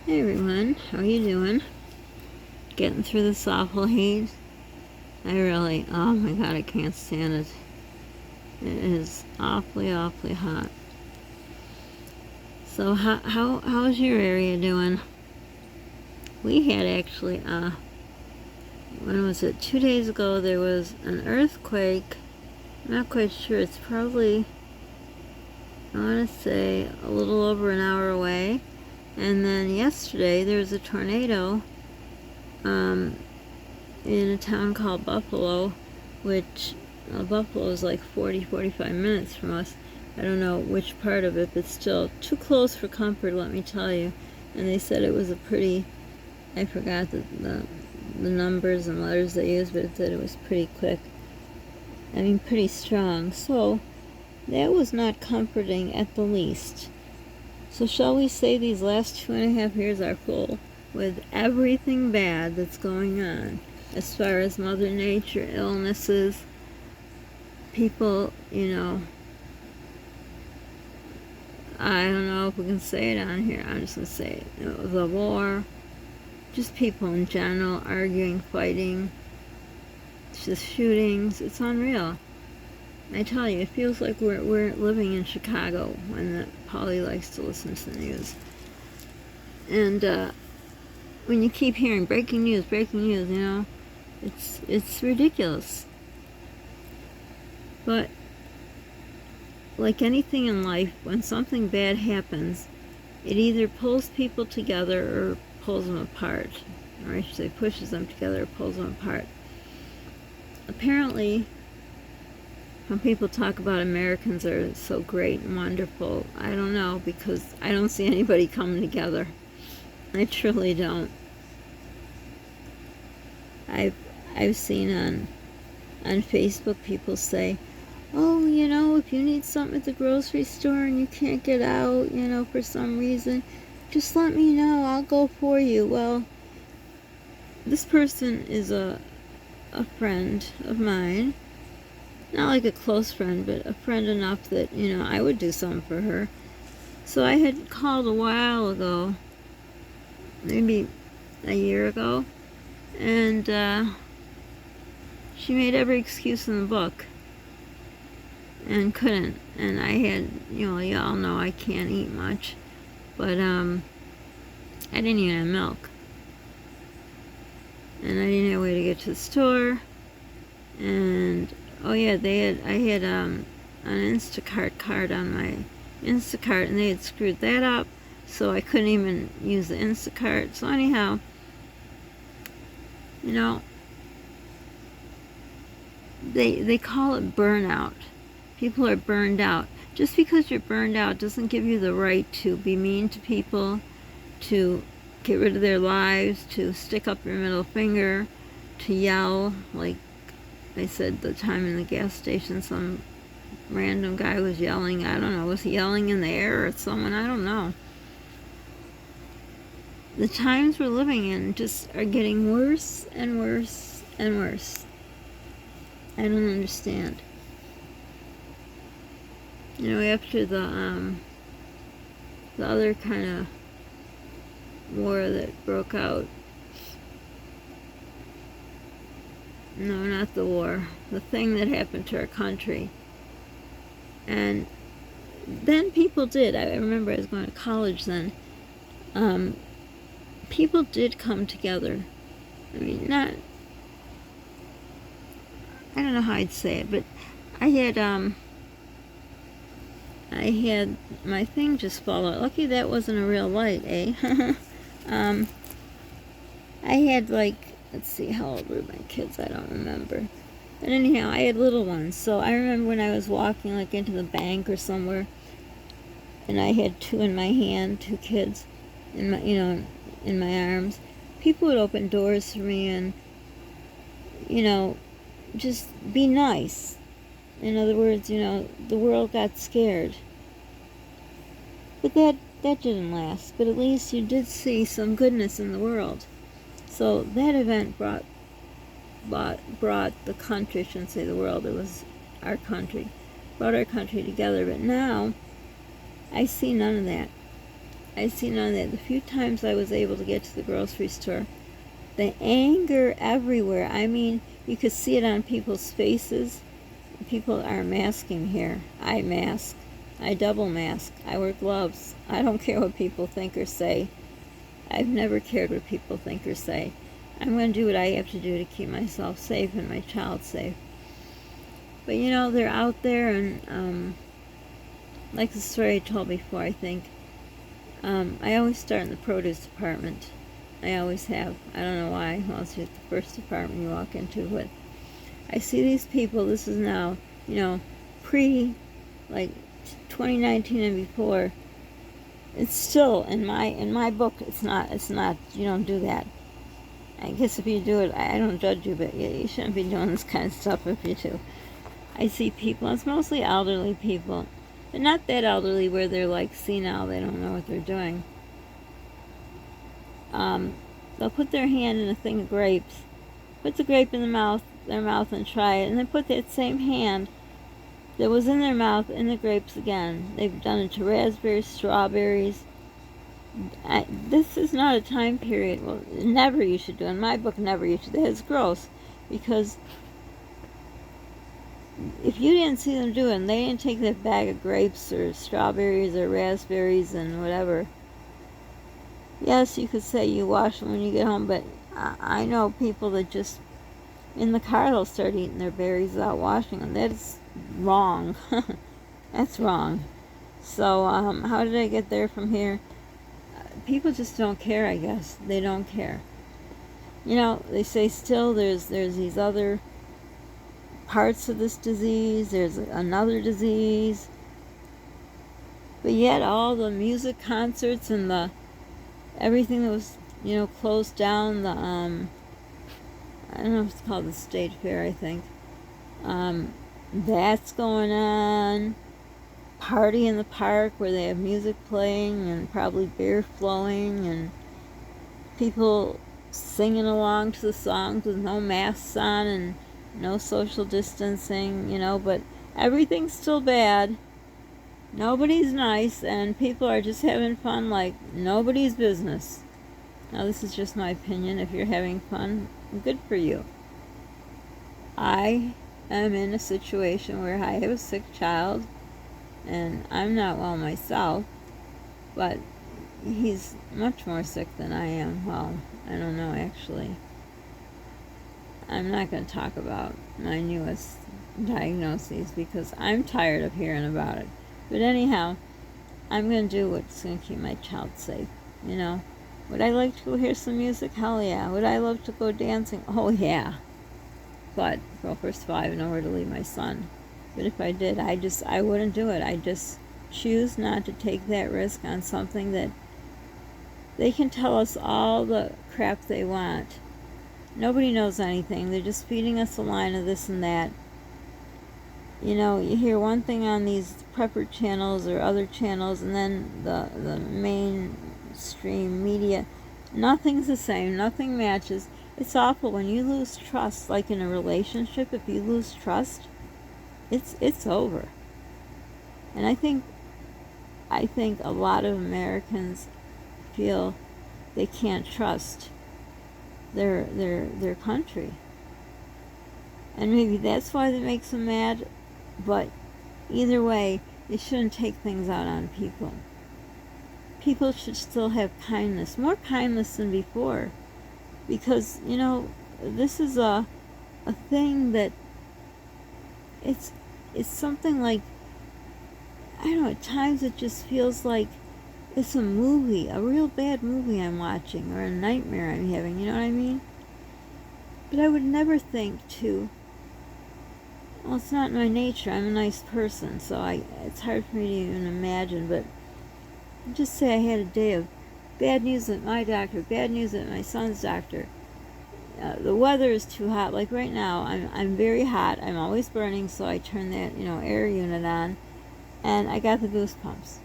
Hey everyone, how you doing? Getting through this awful heat? Oh my god, I can't stand it. It is awfully hot. So how's your area doing? We had actually, when was it? 2 days ago there was an earthquake. I'm not quite sure, it's probably, I want to say, a little over an hour away. And then yesterday there was a tornado, in a town called Buffalo, which Buffalo is like 45 minutes from us. I don't know which part of it, but still too close for comfort, let me tell you. And they said it was a pretty, I forgot the numbers and letters they used, but it said it was pretty quick. I mean, pretty strong. So that was not comforting at the least. So shall we say these last 2.5 years are full with everything bad that's going on as far as Mother Nature, illnesses, people, I don't know if we can say it on here, I'm just going to say it, the war, just people in general, arguing, fighting, just shootings, it's unreal. I tell you, it feels like we're living in Chicago when Polly likes to listen to the news. And when you keep hearing breaking news, it's ridiculous. But like anything in life, when something bad happens, it either pulls people together or pulls them apart. Or I should say pushes them together or pulls them apart. Apparently, when people talk about Americans are so great and wonderful, I don't know, because I don't see anybody coming together. I truly don't. I've seen on Facebook people say, oh, if you need something at the grocery store and you can't get out, for some reason, just let me know, I'll go for you. Well, this person is a friend of mine. Not like a close friend, but a friend enough that, I would do something for her. So I had called a while ago, maybe a year ago, and she made every excuse in the book and couldn't. And I had, y'all know I can't eat much, but I didn't even have milk. And I didn't have a way to get to the store. And oh yeah, I had an Instacart card on my Instacart, and they had screwed that up, so I couldn't even use the Instacart. So anyhow, they call it burnout. People are burned out. Just because you're burned out doesn't give you the right to be mean to people, to get rid of their lives, to stick up your middle finger, to yell. Like I said the time in the gas station, some random guy was yelling. I don't know, was he yelling in the air or at someone? I don't know. The times we're living in just are getting worse and worse and worse. I don't understand. After the other kind of war that broke out. No, not the war. The thing that happened to our country. And then people did. I remember I was going to college then. People did come together. I mean, I don't know how I'd say it, but I had my thing just fall out. Lucky that wasn't a real light, eh? I had let's see, how old were my kids? I don't remember. But anyhow, I had little ones. So I remember when I was walking into the bank or somewhere, and I had two in my hand, two kids in my, in my arms. People would open doors for me and, just be nice. In other words, the world got scared. But that didn't last. But at least you did see some goodness in the world. So that event brought the country, I shouldn't say the world, it was our country, brought our country together. But now, I see none of that. I seen on that the few times I was able to get to the grocery store, the anger everywhere. I mean, you could see it on people's faces. People are masking here. I mask. I double mask. I wear gloves. I don't care what people think or say. I've never cared what people think or say. I'm going to do what I have to do to keep myself safe and my child safe. But you know, they're out there, and like the story I told before, I think, I always start in the produce department. I always have. I don't know why. Well, it's just the first department you walk into, but I see these people. This is now, you know, like 2019 and before. It's still in my book. It's not. You don't do that. I guess if you do it, I don't judge you, but you shouldn't be doing this kind of stuff if you do. I see people. It's mostly elderly people. They're not that elderly where they're like senile. They don't know what they're doing. They'll put their hand in a thing of grapes, put the grape in their mouth and try it, and then put that same hand that was in their mouth in the grapes again. They've done it to raspberries, strawberries. This is not a time period. Well, never you should do. In my book, never you should. It's gross, because if you didn't see them do it, and they didn't take that bag of grapes or strawberries or raspberries and whatever, yes, you could say you wash them when you get home, but I know people that just, in the car, they'll start eating their berries without washing them. That's wrong. That's wrong. So, how did I get there from here? People just don't care, I guess. They don't care. You know, they say still there's these other parts of this disease. There's another disease. But yet all the music concerts and the everything that was, you know, closed down, the I don't know if it's called the State Fair, I think. That's going on. Party in the park where they have music playing and probably beer flowing and people singing along to the songs with no masks on and no social distancing, you know, but everything's still bad. Nobody's nice, and people are just having fun like nobody's business. Now, this is just my opinion. If you're having fun, good for you. I am in a situation where I have a sick child, and I'm not well myself, but he's much more sick than I am. Well, I don't know, actually. I'm not going to talk about my newest diagnoses because I'm tired of hearing about it. But anyhow, I'm going to do what's going to keep my child safe, you know. Would I like to go hear some music? Hell yeah. Would I love to go dancing? Oh yeah. But, well, first of all, I have nowhere to leave my son. But if I did, I wouldn't do it. I just choose not to take that risk on something that they can tell us all the crap they want. Nobody knows anything. They're just feeding us a line of this and that. You know, you hear one thing on these prepper channels or other channels, and then the mainstream media, nothing's the same. Nothing matches. It's awful when you lose trust, like in a relationship. If you lose trust, it's over. And I think a lot of Americans feel they can't trust their country, and maybe that's why that makes them mad. But either way, they shouldn't take things out on people. People should still have kindness, more kindness than before, because, you know, this is a thing that it's something like, I don't know, at times it just feels like it's a movie, a real bad movie I'm watching, or a nightmare I'm having, you know what I mean? But I would never think well, it's not my nature. I'm a nice person, so it's hard for me to even imagine, but just say I had a day of bad news at my doctor, bad news at my son's doctor. The weather is too hot. Like right now, I'm very hot. I'm always burning, so I turn that, you know, air unit on, and I got the goosebumps.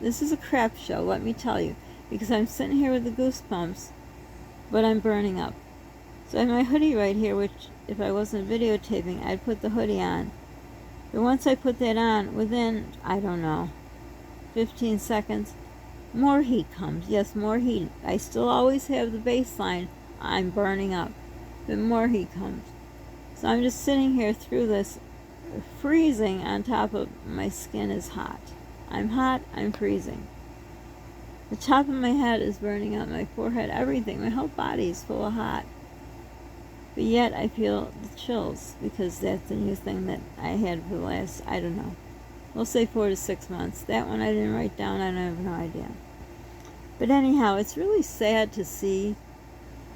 This is a crap show, let me tell you, because I'm sitting here with the goosebumps, but I'm burning up. So I have my hoodie right here, which if I wasn't videotaping, I'd put the hoodie on. But once I put that on, within, I don't know, 15 seconds, more heat comes. Yes, more heat. I still always have the baseline. I'm burning up. But more heat comes. So I'm just sitting here through this, freezing on top of my skin is hot. I'm hot, I'm freezing. The top of my head is burning up, my forehead, everything. My whole body is full of hot. But yet I feel the chills because that's the new thing that I had for the last, I don't know, we'll say 4 to 6 months. That one I didn't write down, I have no idea. But anyhow, it's really sad to see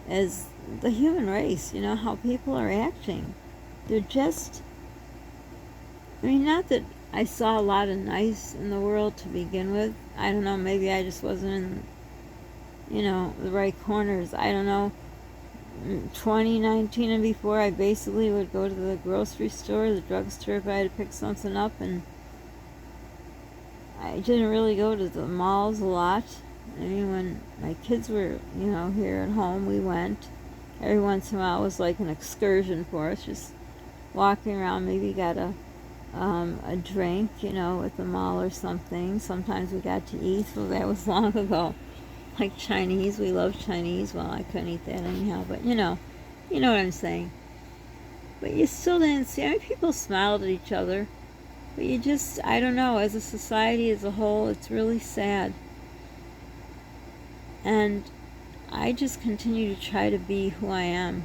as the human race, how people are acting. They're just, not that I saw a lot of nice in the world to begin with. I don't know, maybe I just wasn't in, the right corners. I don't know. 2019 and before, I basically would go to the grocery store, the drugstore if I had to pick something up, and I didn't really go to the malls a lot. When my kids were, here at home, we went. Every once in a while it was like an excursion for us, just walking around, maybe got a drink, at the mall or something. Sometimes we got to eat, so that was long ago. Like Chinese, we love Chinese. Well, I couldn't eat that anyhow, but you know what I'm saying. But you still didn't see, people smiled at each other, but you just, I don't know, as a society as a whole, it's really sad. And I just continue to try to be who I am.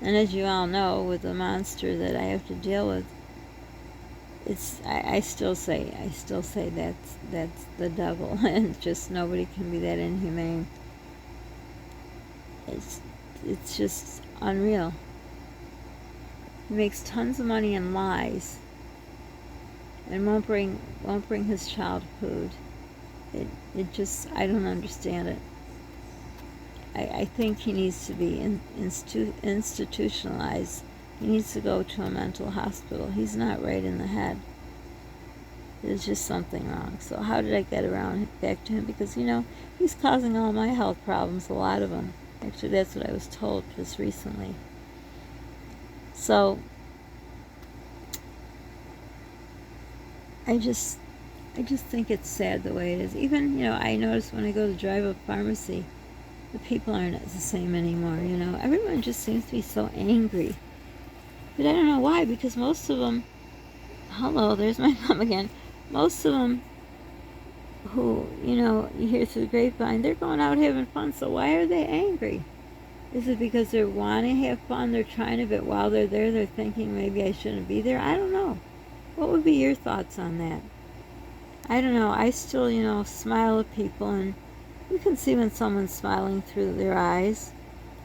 And as you all know, with the monster that I have to deal with, I still say that's the devil, and just nobody can be that inhumane. It's just unreal. He makes tons of money and lies, and won't bring his child food. It just, I don't understand it. I think he needs to be institutionalized. He needs to go to a mental hospital. He's not right in the head. There's just something wrong. So how did I get back to him? Because, he's causing all my health problems, a lot of them. Actually, that's what I was told just recently. So, I just think it's sad the way it is. Even, I notice when I go to drive-up pharmacy, the people aren't the same anymore, Everyone just seems to be so angry. But I don't know why, because most of them, hello, there's my mom again. Most of them who, you hear through the grapevine, they're going out having fun, so why are they angry? Is it because they're wanting to have fun, they're trying to, but while they're there, they're thinking maybe I shouldn't be there? I don't know. What would be your thoughts on that? I don't know. I still, smile at people, and you can see when someone's smiling through their eyes.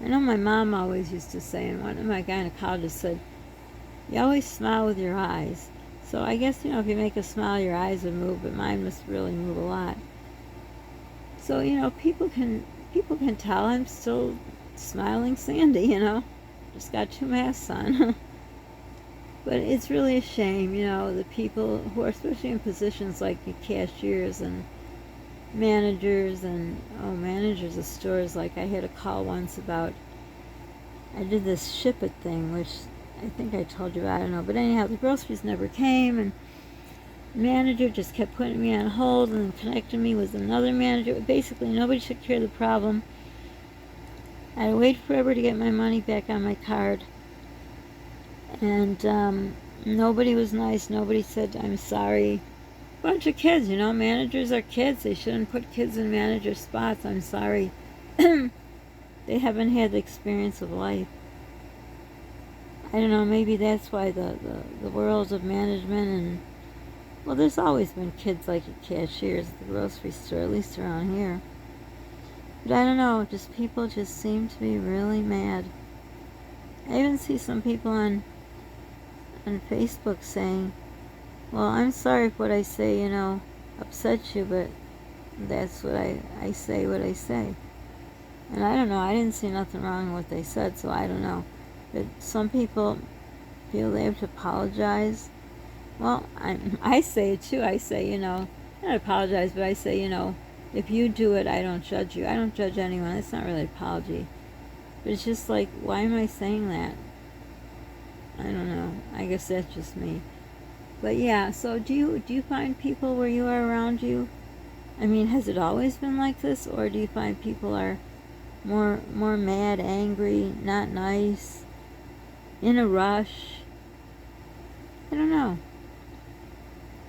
I know my mom always used to say, and one of my gynecologists said, you always smile with your eyes. So I guess, if you make a smile, your eyes would move, but mine must really move a lot. So, people can tell I'm still smiling Sandy, Just got 2 masks on. But it's really a shame, the people who are especially in positions like cashiers and managers and, managers of stores. Like I had a call once about, I did this Ship It thing, which I think I told you, I don't know. But anyhow, the groceries never came, and the manager just kept putting me on hold and connecting me with another manager. Basically, nobody took care of the problem. I had to wait forever to get my money back on my card. And nobody was nice. Nobody said, I'm sorry. Bunch of kids, managers are kids. They shouldn't put kids in manager spots. I'm sorry. They haven't had the experience of life. I don't know, maybe that's why the world of management and, well, there's always been kids like cashiers at the grocery store, at least around here. But I don't know, people just seem to be really mad. I even see some people on Facebook saying, well, I'm sorry if what I say, upsets you, but that's what I say what I say. And I don't know, I didn't see nothing wrong with what they said, so I don't know. But some people feel they have to apologize. Well, I say it too. I say, not apologize, but I say, if you do it, I don't judge you. I don't judge anyone. It's not really an apology. But it's just like, why am I saying that? I don't know. I guess that's just me. But yeah, so do you find people where you are around you I mean, has it always been like this, or do you find people are more mad, angry, not nice, in a rush? I don't know.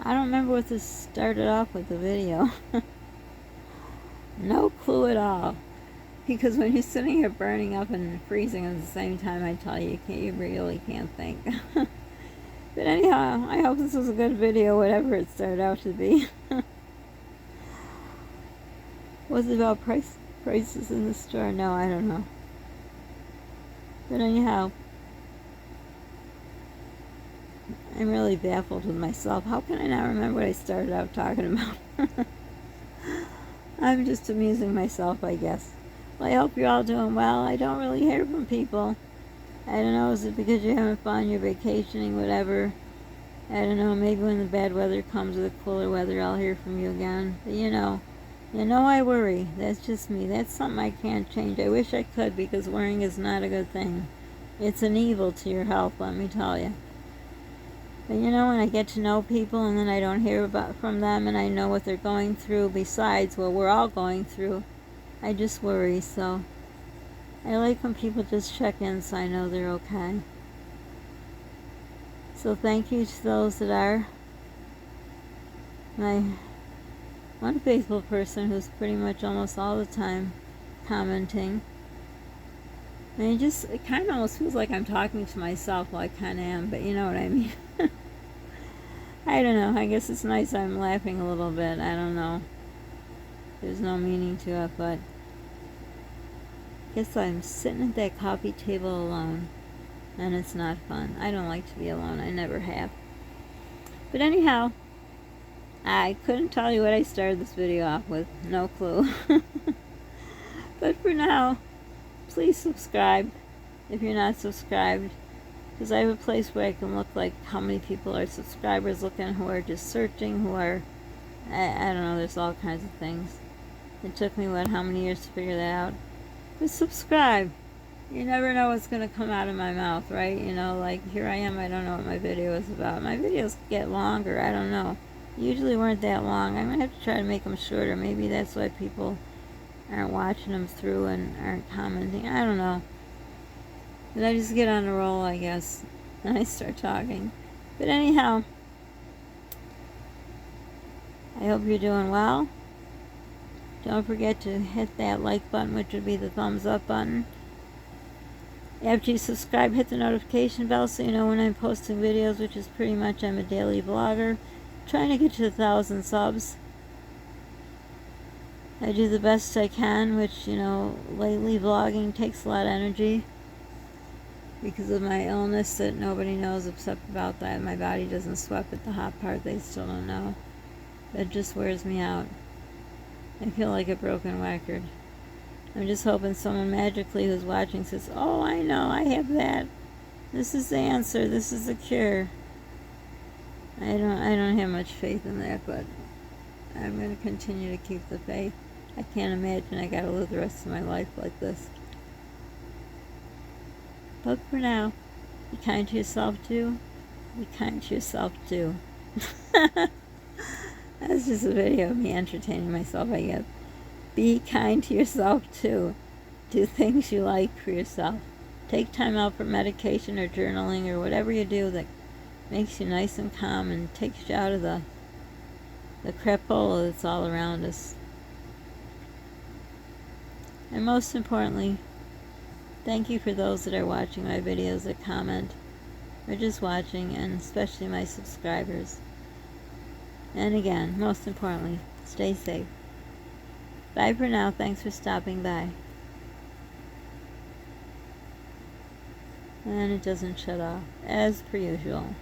I don't remember what this started off with the video. No clue at all. Because when you're sitting here burning up and freezing at the same time, I tell you, you really can't think. But anyhow, I hope this was a good video, whatever it started out to be. Was it about prices in the store? No, I don't know. But anyhow, I'm really baffled with myself. How can I not remember what I started out talking about? I'm just amusing myself, I guess. Well, I hope you're all doing well. I don't really hear from people. I don't know, is it because you're having fun, you're vacationing, whatever? I don't know, maybe when the bad weather comes or the cooler weather, I'll hear from you again. But you know I worry. That's just me. That's something I can't change. I wish I could, because worrying is not a good thing. It's an evil to your health, let me tell you. But when I get to know people and then I don't hear from them and I know what they're going through besides what we're all going through, I just worry. So I like when people just check in so I know they're okay. So thank you to those that are. My one faithful person who's pretty much almost all the time commenting. I mean, it kind of almost feels like I'm talking to myself. Well, I kind of am, but you know what I mean. I don't know. I guess it's nice I'm laughing a little bit. I don't know. There's no meaning to it, but I guess I'm sitting at that coffee table alone, and it's not fun. I don't like to be alone. I never have. But anyhow, I couldn't tell you what I started this video off with. No clue. But for now, please subscribe if you're not subscribed, because I have a place where I can look like how many people are subscribers looking, who are just searching, who are, I don't know, there's all kinds of things. It took me, how many years to figure that out? But subscribe. You never know what's going to come out of my mouth, right? Like here I am, I don't know what my video is about. My videos get longer, I don't know. Usually weren't that long. I'm going to have to try to make them shorter. Maybe that's why people aren't watching them through and aren't commenting. I don't know. But I just get on a roll, I guess, and I start talking. But anyhow, I hope you're doing well. Don't forget to hit that like button, which would be the thumbs up button. After you subscribe, hit the notification bell so you know when I'm posting videos, which is pretty much I'm a daily vlogger. Trying to get to 1,000 subs. I do the best I can, which, lately vlogging takes a lot of energy because of my illness that nobody knows except about that. My body doesn't sweat, but the hot part they still don't know. It just wears me out. I feel like a broken record. I'm just hoping someone magically who's watching says, oh, I know, I have that. This is the answer. This is the cure. I don't have much faith in that, but I'm going to continue to keep the faith. I can't imagine I got to live the rest of my life like this. But for now, be kind to yourself too. Be kind to yourself too. That's just a video of me entertaining myself, I guess. Be kind to yourself too. Do things you like for yourself. Take time out for medication or journaling or whatever you do that makes you nice and calm and takes you out of the crapola that's all around us. And most importantly, thank you for those that are watching my videos, that comment, or just watching, and especially my subscribers. And again, most importantly, stay safe. Bye for now. Thanks for stopping by. And it doesn't shut off, as per usual.